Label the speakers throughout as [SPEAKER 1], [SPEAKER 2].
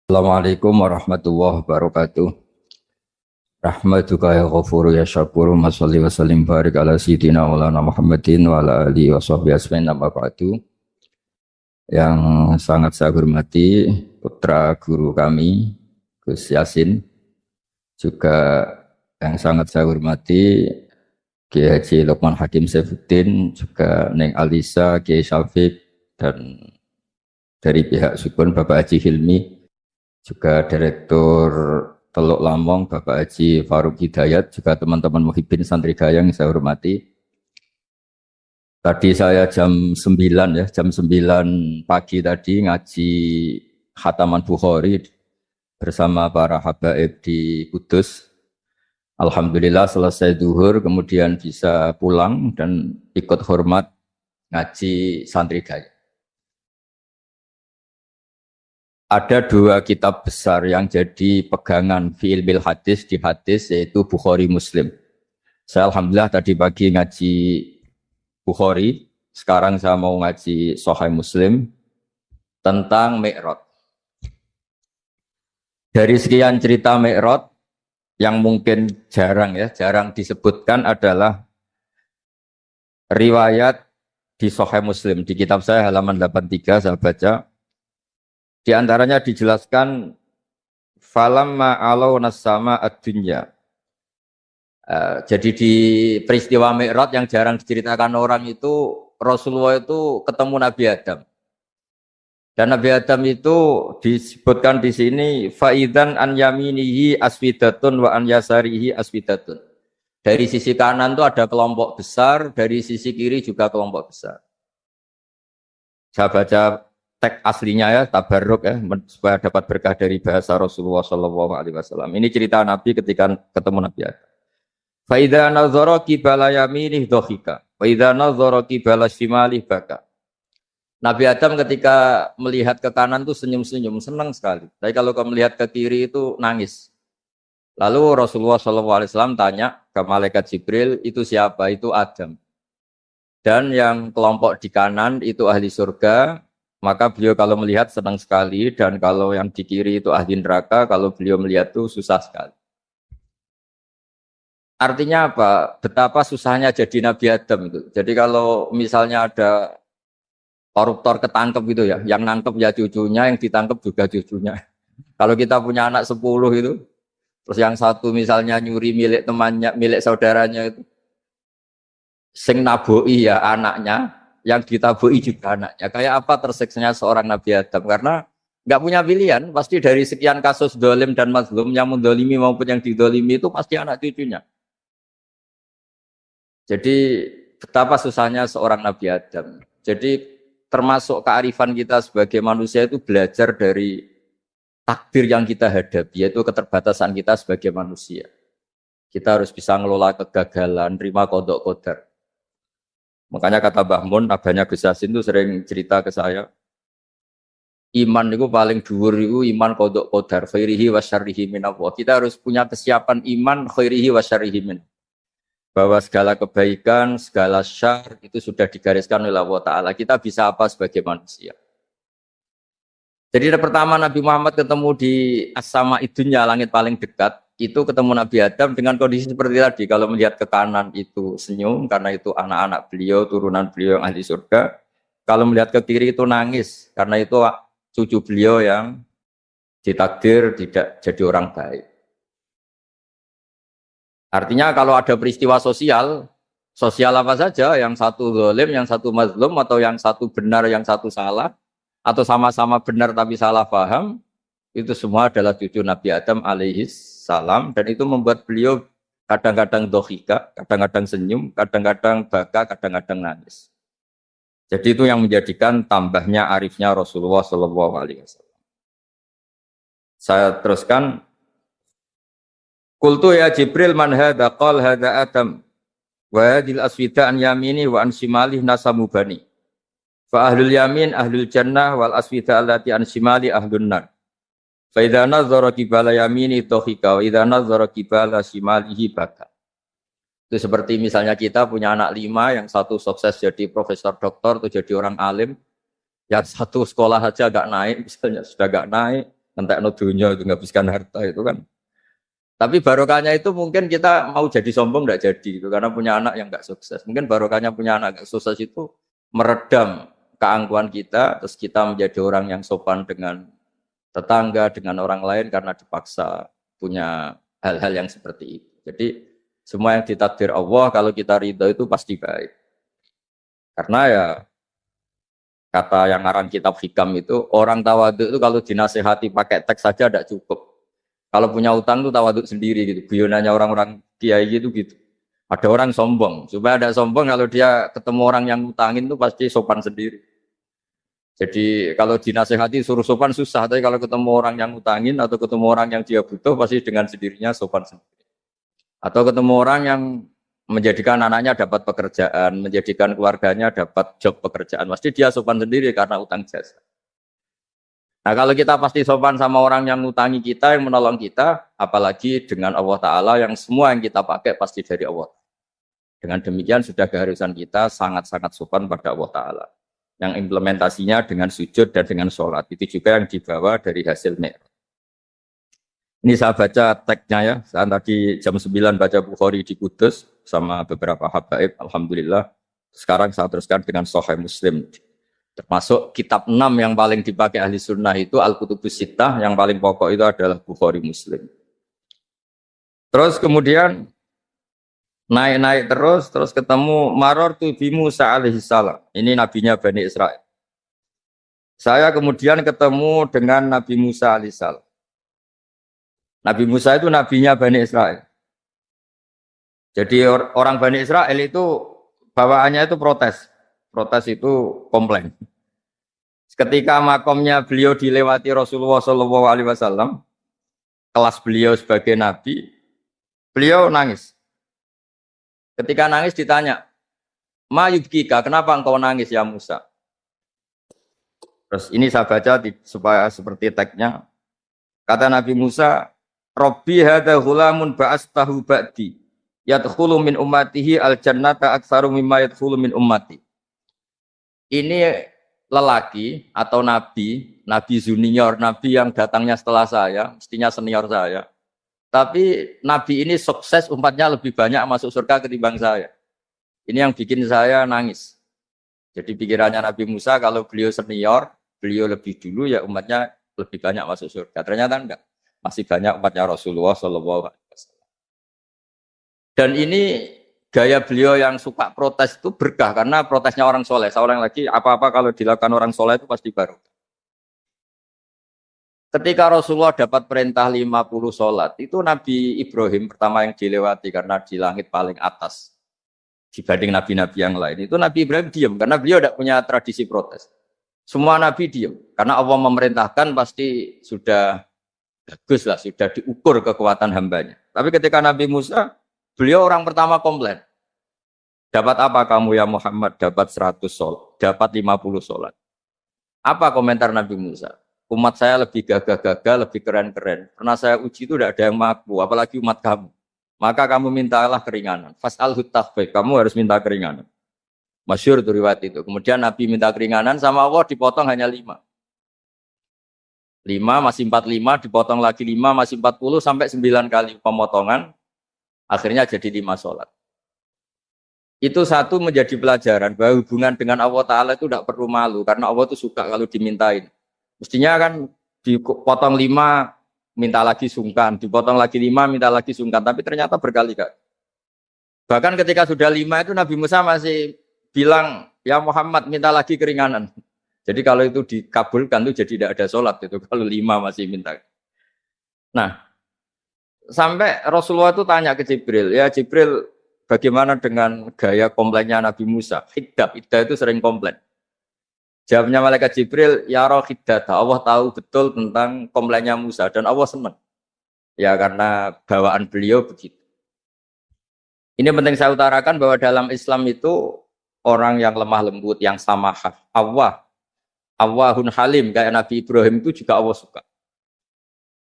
[SPEAKER 1] Assalamualaikum warahmatullahi wabarakatuh. Rahmatuka ya ghafuru ya syakuru masalli wa sallim barik ala sayyidina maulana Muhammadin wa ala alihi wa sahbihi asmain amma ba'du. Yang sangat saya hormati putra guru kami Gus Yasin, juga yang sangat saya hormati Kiai Haji Lukman Hakim Saifuddin, juga Neng Alisa, Kiai Syafiq, dan dari pihak Sukun Bapak Haji Hilmi, juga Direktur Teluk Lamong Bapak Haji Faruk Hidayat, juga teman-teman Muhibbin Santri Gayang yang saya hormati. Tadi saya jam 9 ya, jam 9 pagi tadi ngaji Khataman Bukhari bersama para habaib di Kudus. Alhamdulillah selesai duhur, kemudian bisa pulang dan ikut hormat ngaji Santri Gayang. Ada dua kitab besar yang jadi pegangan fi ilmil hadis di hadis, yaitu Bukhari Muslim. Saya alhamdulillah tadi pagi ngaji Bukhari, sekarang saya mau ngaji Sahih Muslim tentang Mi'raj. Dari sekian cerita Mi'raj yang mungkin jarang disebutkan adalah riwayat di Sahih Muslim. Di kitab saya halaman 83 saya baca. Di antaranya dijelaskan falamma alawna sama ad-dunya. Jadi di peristiwa Mi'raj yang jarang diceritakan orang itu, Rasulullah itu ketemu Nabi Adam. Dan Nabi Adam itu disebutkan di sini faidan an yaminihi aswidatun wa an yasarihi aswidatun. Dari sisi kanan itu ada kelompok besar, dari sisi kiri juga kelompok besar. Saya baca teks aslinya ya, tabarruk ya, supaya dapat berkah dari bahasa Rasulullah SAW. Ini cerita Nabi ketika ketemu Nabi Adam. Fa idza nazara qibala yaminih dhahika wa idza nazara qibala shimalih baka. Nabi Adam ketika melihat ke kanan itu senyum-senyum, senang sekali. Tapi kalau melihat ke kiri itu nangis. Lalu Rasulullah SAW tanya ke malaikat Jibril, itu siapa? Itu Adam. Dan yang kelompok di kanan itu ahli surga, maka beliau kalau melihat senang sekali, dan kalau yang di kiri itu ahli neraka, kalau beliau melihat itu susah sekali. Artinya apa? Betapa susahnya jadi Nabi Adam itu. Jadi kalau misalnya ada koruptor ketangkep gitu ya, yang nangkep ya cucunya, yang ditangkep juga cucunya. Kalau kita punya anak 10 itu, terus yang satu misalnya nyuri milik temannya, milik saudaranya itu, sing naboi ya anaknya, yang ditaboi juga anaknya. Kayak apa tersiksanya seorang Nabi Adam? Karena nggak punya pilihan, pasti dari sekian kasus dolim dan mazlum, yang mendolimi maupun yang didolimi itu pasti anak cucunya. Jadi betapa susahnya seorang Nabi Adam. Jadi termasuk kearifan kita sebagai manusia itu belajar dari takdir yang kita hadapi, yaitu keterbatasan kita sebagai manusia. Kita harus bisa ngelola kegagalan, terima kodok kodar. Makanya kata Mbah Mun, abahnya Gus Yasin itu sering cerita ke saya, iman itu paling dhuwur itu iman kodok kodar, khairihi wa syarrihi minallah. Kita harus punya kesiapan iman khairihi wa syarrihi minallah. Bahwa segala kebaikan, segala syar itu sudah digariskan oleh Allah Ta'ala. Kita bisa apa sebagai manusia? Jadi pertama Nabi Muhammad ketemu di as-sama idunya, langit paling dekat, itu ketemu Nabi Adam dengan kondisi seperti tadi. Kalau melihat ke kanan itu senyum, karena itu anak-anak beliau, turunan beliau yang ahli surga. Kalau melihat ke kiri itu nangis, karena itu cucu beliau yang ditakdir tidak jadi orang baik. Artinya kalau ada peristiwa sosial apa saja, yang satu zalim, yang satu mazlum, atau yang satu benar, yang satu salah, atau sama-sama benar tapi salah paham, itu semua adalah cucu Nabi Adam alaihis salam, dan itu membuat beliau kadang-kadang dohika, kadang-kadang senyum, kadang-kadang baka, kadang-kadang nangis. Jadi itu yang menjadikan tambahnya arifnya Rasulullah SAW. Saya teruskan. Qultu ya Jibril man hadza qala hadza Adam wa hadhil aswida an yamini wa an shimali nasamu bani fa ahlul yamin ahlul jannah wal aswida allati an shimali ahlun nar fa idza nazara qibala yamini dhahika wa idza nazara qibala shimalihi baka. Itu seperti misalnya kita punya anak 5, yang satu sukses jadi profesor doktor atau jadi orang alim, yang satu sekolah saja agak naik, misalnya sudah agak naik, ngentekno dunya itu menghabiskan harta itu kan. Tapi barokahnya itu mungkin kita mau jadi sombong enggak jadi itu karena punya anak yang enggak sukses. Mungkin barokahnya punya anak enggak sukses itu meredam keangkuhan kita, terus kita menjadi orang yang sopan dengan tetangga, dengan orang lain karena dipaksa punya hal-hal yang seperti itu. Jadi semua yang ditakdir Allah kalau kita ridho itu pasti baik. Karena ya kata yang ngarang kitab hikam itu orang tawadhu itu kalau dinasehati pakai teks saja tidak cukup. Kalau punya utang itu tawadhu sendiri gitu. Guyonannya orang-orang kiai gitu gitu. Ada orang sombong, supaya ada sombong kalau dia ketemu orang yang ngutangin itu pasti sopan sendiri. Jadi kalau dinasehati suruh sopan susah, tapi kalau ketemu orang yang ngutangin atau ketemu orang yang dia butuh pasti dengan sendirinya sopan sendiri. Atau ketemu orang yang menjadikan anaknya dapat pekerjaan, menjadikan keluarganya dapat job pekerjaan, pasti dia sopan sendiri karena utang jasa. Nah kalau kita pasti sopan sama orang yang ngutangi kita, yang menolong kita, apalagi dengan Allah Ta'ala yang semua yang kita pakai pasti dari Allah. Dengan demikian sudah keharusan kita sangat-sangat sopan pada Allah Ta'ala. Yang implementasinya dengan sujud dan dengan sholat. Itu juga yang dibawa dari hasil Mi'raj. Ini saya baca teksnya ya, saya tadi jam 9 baca Bukhari di Kudus sama beberapa habaib, Alhamdulillah. Sekarang saya teruskan dengan Sahih Muslim. Termasuk kitab 6 yang paling dipakai ahli sunnah itu Al-Kutubus Sittah, yang paling pokok itu adalah Bukhari Muslim. Terus kemudian naik-naik terus ketemu Marartu bi Musa alaihi salam. Ini nabinya Bani Israel. Saya kemudian ketemu dengan Nabi Musa alaihi salam. Nabi Musa itu nabinya Bani Israel. Jadi orang Bani Israel itu bawaannya itu protes. Protes itu komplain. Ketika makomnya beliau dilewati Rasulullah SAW, kelas beliau sebagai nabi, beliau nangis. Ketika nangis ditanya, "Ma yubkika, kenapa engkau nangis ya Musa?" Terus ini saya baca supaya seperti teksnya. Kata Nabi Musa, "Rabbi hadza ghulamun ba'astahu ba'di, yadkhulu min ummatihi al-jannata aktsaru mimma yadkhulu min ummati." Ini lelaki atau nabi junior, nabi yang datangnya setelah saya, mestinya senior saya. Tapi nabi ini sukses, umatnya lebih banyak masuk surga ketimbang saya. Ini yang bikin saya nangis. Jadi pikirannya Nabi Musa kalau beliau senior, beliau lebih dulu ya umatnya lebih banyak masuk surga. Ternyata enggak. Masih banyak umatnya Rasulullah SAW. Dan ini gaya beliau yang suka protes itu berkah karena protesnya orang soleh. Seorang lagi apa-apa kalau dilakukan orang soleh itu pasti baru. Ketika Rasulullah dapat perintah 50 sholat, itu Nabi Ibrahim pertama yang dilewati karena di langit paling atas dibanding nabi-nabi yang lain. Itu Nabi Ibrahim diam karena beliau tidak punya tradisi protes. Semua nabi diam karena Allah memerintahkan pasti sudah bagus lah, sudah diukur kekuatan hambanya. Tapi ketika Nabi Musa, beliau orang pertama komplain. Dapat apa kamu ya Muhammad? Dapat 100 sholat, dapat 50 sholat. Apa komentar Nabi Musa? Umat saya lebih gagah-gagah, lebih keren-keren. Karena saya uji itu tidak ada yang mampu, apalagi umat kamu. Maka kamu mintalah keringanan. Fas'alhu takhfif, kamu harus minta keringanan. Masyhur itu riwayat itu. Kemudian Nabi minta keringanan sama Allah dipotong hanya 5. 5 masih 45, dipotong lagi 5 masih 40 sampai 9 kali pemotongan. Akhirnya jadi 5 sholat. Itu satu menjadi pelajaran bahwa hubungan dengan Allah Ta'ala itu tidak perlu malu. Karena Allah itu suka kalau dimintain. Mestinya kan dipotong 5, minta lagi sungkan. Dipotong lagi 5, minta lagi sungkan. Tapi ternyata berkali-kali. Bahkan ketika sudah 5 itu Nabi Musa masih bilang, ya Muhammad minta lagi keringanan. Jadi kalau itu dikabulkan itu jadi tidak ada sholat. Itu kalau 5 masih minta. Nah, sampai Rasulullah itu tanya ke Jibril. Ya Jibril, bagaimana dengan gaya komplainnya Nabi Musa? Hiddah itu sering komplain. Jawabnya malaikat Jibril, ya roh hiddata. Allah tahu betul tentang komplainnya Musa dan Allah senang. Ya karena bawaan beliau begitu. Ini penting saya utarakan bahwa dalam Islam itu orang yang lemah lembut, yang samahah, Allahun halim kayak Nabi Ibrahim itu juga Allah suka.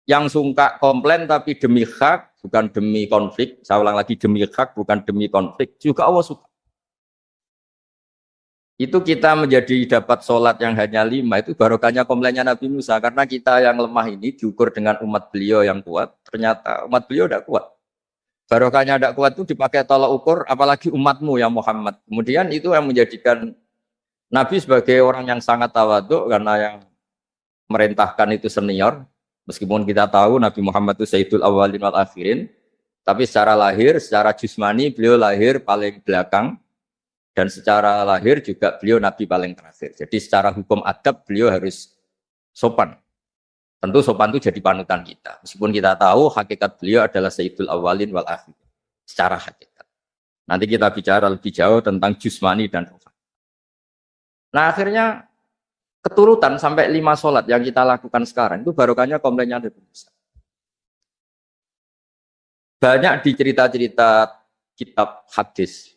[SPEAKER 1] Yang suka komplain tapi demi hak, bukan demi konflik. Saya ulang lagi, demi hak bukan demi konflik, juga Allah suka. Itu kita menjadi dapat sholat yang hanya 5, itu barokahnya komplainnya Nabi Musa. Karena kita yang lemah ini diukur dengan umat beliau yang kuat, ternyata umat beliau tidak kuat. Barokahnya tidak kuat itu dipakai tolak ukur, apalagi umatmu ya Muhammad. Kemudian itu yang menjadikan Nabi sebagai orang yang sangat tawaduk, karena yang merintahkan itu senior. Meskipun kita tahu Nabi Muhammad itu Sayyidul Awwalin wal Akhirin, tapi secara lahir, secara jusmani beliau lahir paling belakang, dan secara lahir juga beliau Nabi paling terakhir. Jadi secara hukum adab beliau harus sopan. Tentu sopan itu jadi panutan kita. Meskipun kita tahu hakikat beliau adalah Sayyidul Awwalin wal Akhirin. Secara hakikat. Nanti kita bicara lebih jauh tentang jusmani dan rohani. Nah akhirnya keturutan sampai 5 sholat yang kita lakukan sekarang itu barokahnya komplainnya Nabi Musa. Banyak di cerita-cerita kitab hadis.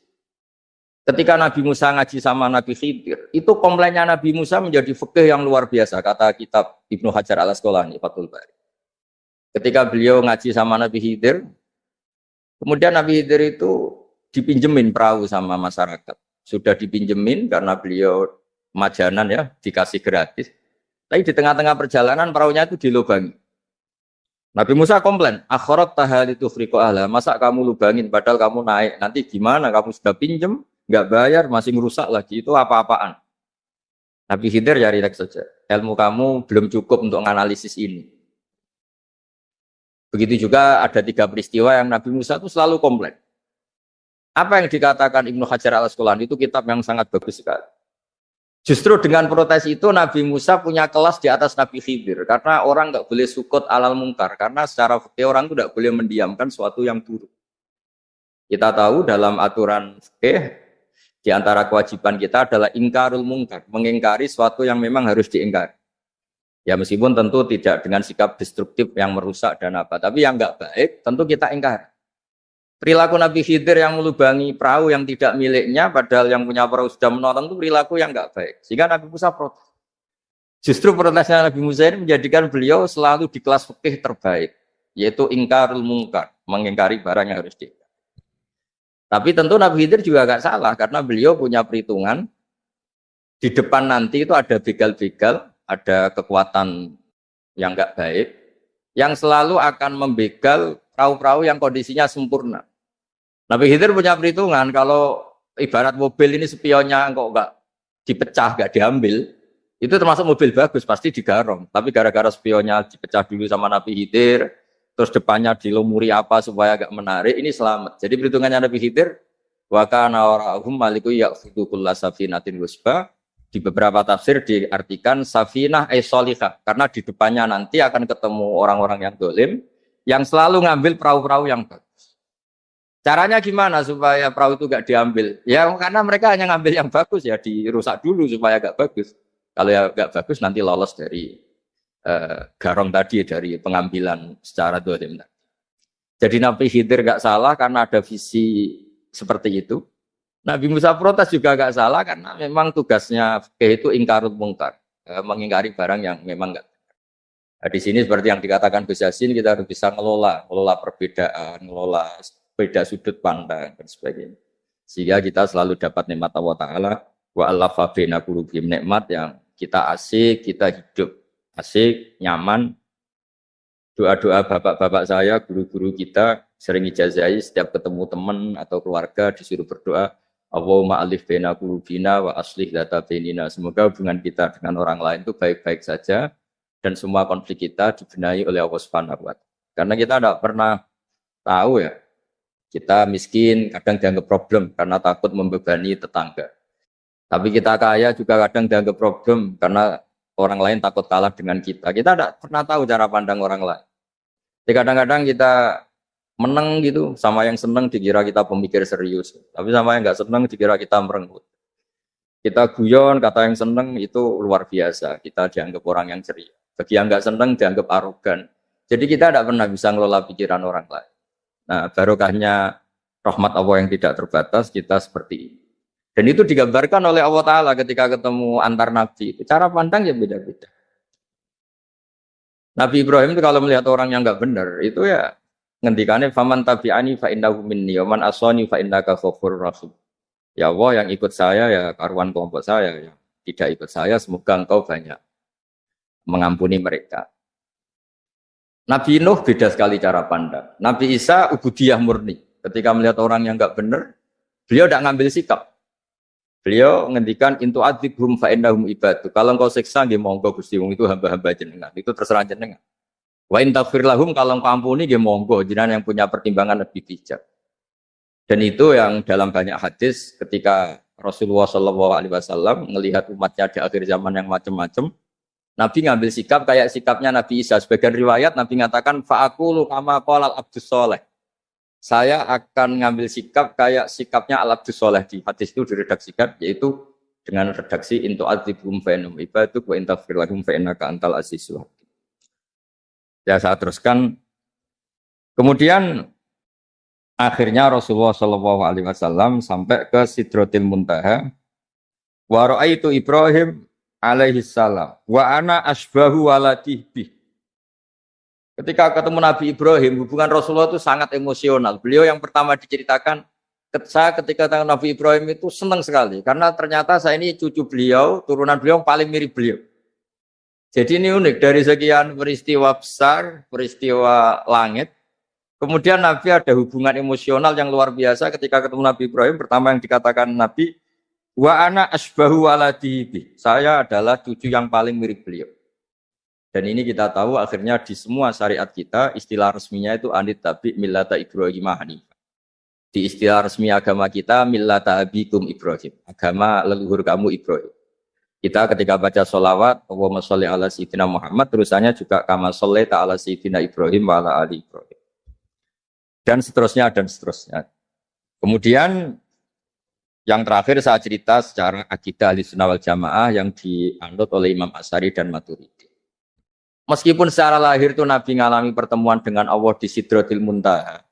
[SPEAKER 1] Ketika Nabi Musa ngaji sama Nabi Khidir, itu komplainnya Nabi Musa menjadi fikih yang luar biasa, kata kitab Ibnu Hajar al-Asqalani, Fathul Bari. Ketika beliau ngaji sama Nabi Khidir, kemudian Nabi Khidir itu dipinjemin perahu sama masyarakat. Sudah dipinjemin karena beliau majanan ya, dikasih gratis. Tapi di tengah-tengah perjalanan perahunya itu dilubangi. Nabi Musa komplain, akhirat tahal itu friko ahla, masa kamu lubangin padahal kamu naik, nanti gimana, kamu sudah pinjem, nggak bayar, masih ngerusak lagi, itu apa-apaan. Nabi Khidir ya rileks saja, ilmu kamu belum cukup untuk menganalisis ini. Begitu juga ada 3 peristiwa yang Nabi Musa itu selalu komplain. Apa yang dikatakan Ibnu Hajar al-Asqalani itu kitab yang sangat bagus sekali. Justru dengan protes itu Nabi Musa punya kelas di atas Nabi Khidir, karena orang nggak boleh sukut alal mungkar, karena secara fikih orang itu nggak boleh mendiamkan sesuatu yang buruk. Kita tahu dalam aturan fikih di antara kewajiban kita adalah ingkarul mungkar, mengingkari sesuatu yang memang harus diingkari. Ya meskipun tentu tidak dengan sikap destruktif yang merusak dan apa, tapi yang nggak baik tentu kita ingkari. Perilaku Nabi Khidir yang melubangi perahu yang tidak miliknya, padahal yang punya perahu sudah menolong, itu perilaku yang nggak baik. Sehingga Nabi Musa protes. Justru protesnya Nabi Musa ini menjadikan beliau selalu di kelas fikih terbaik, yaitu ingkarul mungkar, mengingkari barang yang harus diingkari. Tapi tentu Nabi Khidir juga nggak salah, karena beliau punya perhitungan di depan nanti itu ada begal-begal, ada kekuatan yang nggak baik, yang selalu akan membegal perahu-perahu yang kondisinya sempurna. Nabi Khidir punya perhitungan, kalau ibarat mobil ini spionnya kok nggak dipecah, nggak diambil, itu termasuk mobil bagus, pasti digarong. Tapi gara-gara spionnya dipecah dulu sama Nabi Khidir, terus depannya dilumuri apa supaya agak menarik, ini selamat. Jadi perhitungannya Nabi Khidir, wa kana warahum maliku ya'khudhu kulla safinatin wasba. Di beberapa tafsir diartikan safinah solihah, karena di depannya nanti akan ketemu orang-orang yang dolim, yang selalu ngambil perahu-perahu yang bagus. Caranya gimana supaya perahu itu gak diambil? Ya karena mereka hanya ngambil yang bagus, ya dirusak dulu supaya gak bagus. Kalau ya gak bagus nanti lolos dari garong tadi, dari pengambilan secara dolim tadi. Jadi Nabi Khidir gak salah karena ada visi seperti itu. Nabi Musa protes juga gak salah karena memang tugasnya itu ingkarut mungkar, mengingkari barang yang memang gak. Nah, di sini seperti yang dikatakan Gus Yassin, kita harus bisa ngelola perbedaan, ngelola beda sudut pandang dan sebagainya. Sehingga kita selalu dapat nikmat Allah Ta'ala, wa allafa baina qulubihim, nikmat yang kita asik, kita hidup asik, nyaman. Doa-doa bapak-bapak saya, guru-guru kita sering ijazai setiap ketemu teman atau keluarga disuruh berdoa, Allahumma alif baina qulubina wa aslih dzata bainina. Semoga hubungan kita dengan orang lain itu baik-baik saja dan semua konflik kita dibenahi oleh Allah Subhanahu wa Ta'ala. Karena kita tidak pernah tahu ya, kita miskin kadang dianggap problem karena takut membebani tetangga. Tapi kita kaya juga kadang dianggap problem karena orang lain takut kalah dengan kita. Kita tidak pernah tahu cara pandang orang lain. Jadi kadang-kadang kita menang gitu, sama yang senang dikira kita pemikir serius. Tapi sama yang nggak senang dikira kita merenggut. Kita guyon, kata yang senang itu luar biasa. Kita dianggap orang yang ceria. Bagi yang nggak senang dianggap arogan. Jadi kita tidak pernah bisa ngelola pikiran orang lain. Nah, barokahnya rahmat Allah yang tidak terbatas, kita seperti ini. Dan itu digambarkan oleh Allah Ta'ala ketika ketemu antar Nabi. Cara pandang ya beda-beda. Nabi Ibrahim itu kalau melihat orang yang nggak benar, itu ya ngendikannya faman tabi'ani fa innahu minni wa man asani fa innaka ghafurur rahim. Ya Allah, yang ikut saya ya karuan kelompok saya, yang tidak ikut saya semoga engkau banyak mengampuni mereka. Nabi Nuh beda sekali cara pandang. Nabi Isa ubudiyah murni. Ketika melihat orang yang enggak benar, beliau tidak ngambil sikap. Beliau ngendikan intu adzibhum fa innahum ibadu. Kalau engkau siksa nggih monggo Gusti wong itu hamba-hamba jenengan. Itu terserah jenengan. Wa in taghfir lahum kalau engkau ampuni nggih monggo jenengan yang punya pertimbangan lebih bijak. Dan itu yang dalam banyak hadis ketika Rasulullah Shallallahu Alaihi Wasallam melihat umatnya di akhir zaman yang macam-macam, Nabi ngambil sikap kayak sikapnya Nabi Isa. Sebagian riwayat Nabi mengatakan fa'akulu kama qala abdus soleh. Saya akan ngambil sikap kayak sikapnya al-abdus soleh. Di hadis itu diredaksikan yaitu dengan redaksi intu adzibhum fa innahum ibaduk wa in taghfir lahum fa innaka antal azizul hakim. Ya saya teruskan. Kemudian akhirnya Rasulullah Shallallahu Alaihi Wasallam sampai ke Sidratil Muntaha. Wa ra'aitu Ibrahim alaihi salam wa ana asbahu waladih bih. Ketika ketemu Nabi Ibrahim, hubungan Rasulullah itu sangat emosional. Beliau yang pertama diceritakan, saya ketika ketemu Nabi Ibrahim itu senang sekali karena ternyata saya ini cucu beliau, turunan beliau yang paling mirip beliau. Jadi ini unik dari sekian peristiwa besar, peristiwa langit. Kemudian Nabi ada hubungan emosional yang luar biasa ketika ketemu Nabi Ibrahim. Pertama yang dikatakan Nabi, wa ana asbahu waladihi. Saya adalah cucu yang paling mirip beliau. Dan ini kita tahu akhirnya di semua syariat kita istilah resminya itu anit tabi millata Ibrahim hanifah. Di istilah resmi agama kita millata abikum Ibrahim, agama leluhur kamu Ibrahim. Kita ketika baca sholawat Allahumma sholli ala sayyidina Muhammad terusannya juga kama shollaita ala sayyidina Ibrahim wa ala ali Ibrahim. Dan seterusnya dan seterusnya. Kemudian yang terakhir saya cerita secara akidah Ahlussunnah wal Jamaah yang dianut oleh Imam Asy'ari dan Maturidi. Meskipun secara lahir itu Nabi mengalami pertemuan dengan Allah di Sidratil Muntaha,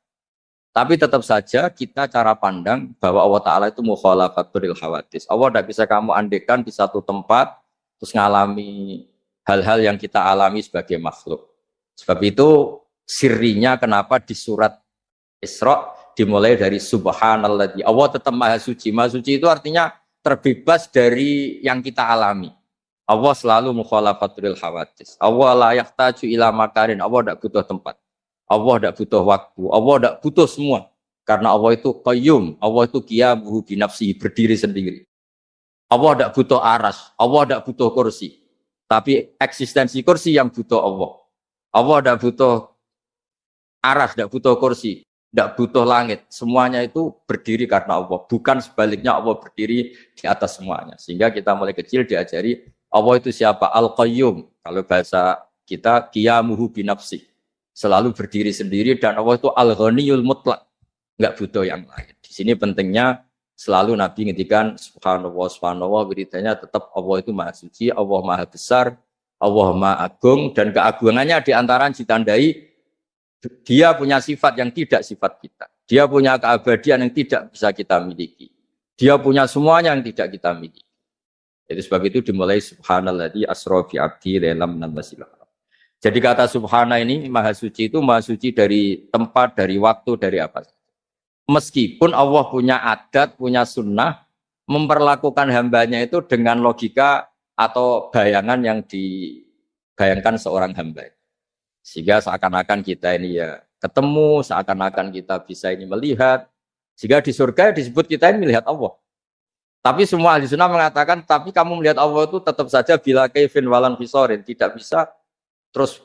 [SPEAKER 1] tapi tetap saja kita cara pandang bahwa Allah Ta'ala itu mukhalafatul hawadis. Allah tidak bisa kamu andekan di satu tempat terus mengalami hal-hal yang kita alami sebagai makhluk. Sebab itu sirinya kenapa di surat Isra dimulai dari subhanalladzi. Allah tetap maha suci. Maha suci itu artinya terbebas dari yang kita alami. Allah selalu mukhalafatul hawadis. Allah la yahtaju ila makarin. Allah tidak butuh tempat. Allah tidak butuh waktu. Allah tidak butuh semua. Karena Allah itu qayyum. Allah itu qiyamuhu binafsihi, berdiri sendiri. Allah tidak butuh aras. Allah tidak butuh kursi. Tapi eksistensi kursi yang butuh Allah. Allah tidak butuh aras, tidak butuh kursi. Tidak butuh langit. Semuanya itu berdiri karena Allah. Bukan sebaliknya Allah berdiri di atas semuanya. Sehingga kita mulai kecil diajari Allah itu siapa? Al-Qayyum. Kalau bahasa kita, qiyamuhu binafsi. Selalu berdiri sendiri dan Allah itu Al-Ghaniyul Mutlaq. Enggak butuh yang lain. Di sini pentingnya selalu Nabi ngendikan subhanallah, subhanallah, wiridanya tetap Allah itu maha suci, Allah maha besar, Allah maha agung, dan keagungannya diantara ditandai dia punya sifat yang tidak sifat kita. Dia punya keabadian yang tidak bisa kita miliki. Dia punya semuanya yang tidak kita miliki. Jadi sebab itu dimulai subhanalladzi asra bi abdi lailam minal masjidil haram. Jadi kata subhana ini maha suci itu maha suci dari tempat, dari waktu, dari apa. Meskipun Allah punya adat, punya sunnah memperlakukan hambanya itu dengan logika atau bayangan yang dibayangkan seorang hamba. Sehingga seakan-akan kita ini ya ketemu, seakan-akan kita bisa ini melihat. Sehingga di surga disebut kita ini melihat Allah. Tapi semua ahli sunnah mengatakan, tapi kamu melihat Allah itu tetap saja bila kaifin walan fisorin. Tidak bisa terus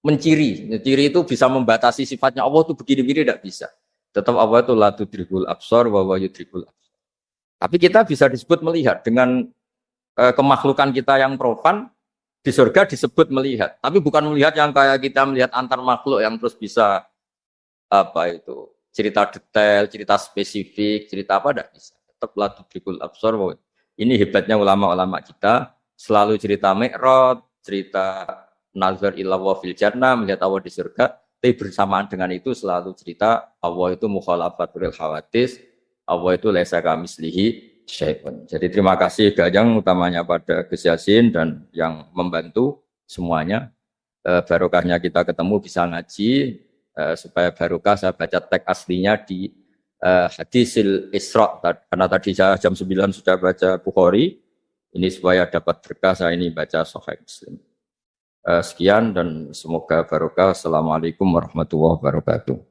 [SPEAKER 1] menciri. Menciri itu bisa membatasi sifatnya Allah itu begini-begini, tidak bisa. Tetap Allah itu la tudrikul absar wa huwa yudrikul absar. Tapi kita bisa disebut melihat dengan kemakhlukan kita yang profan. Di surga disebut melihat, tapi bukan melihat yang kayak kita melihat antar makhluk yang terus bisa apa itu cerita detail, cerita spesifik, cerita apa tidak bisa. Tetap la tudrikul absar. Ini hebatnya ulama-ulama kita selalu cerita Mi'raj, cerita nazar ila wa fil jannah, melihat Allah di surga. Tapi bersamaan dengan itu selalu cerita Allah itu mukhalafatul hawadis, Allah itu laisa kamitslihi syai'un. Jadi terima kasih Gajang utamanya pada Gus Yasin dan yang membantu semuanya. Barokahnya kita ketemu bisa ngaji supaya barokah saya baca teks aslinya di hadisil Isra, karena tadi saya jam 9 sudah baca Bukhari, ini supaya dapat berkah saya ini baca Sahih Muslim. Sekian dan semoga barokah. Assalamualaikum warahmatullahi wabarakatuh.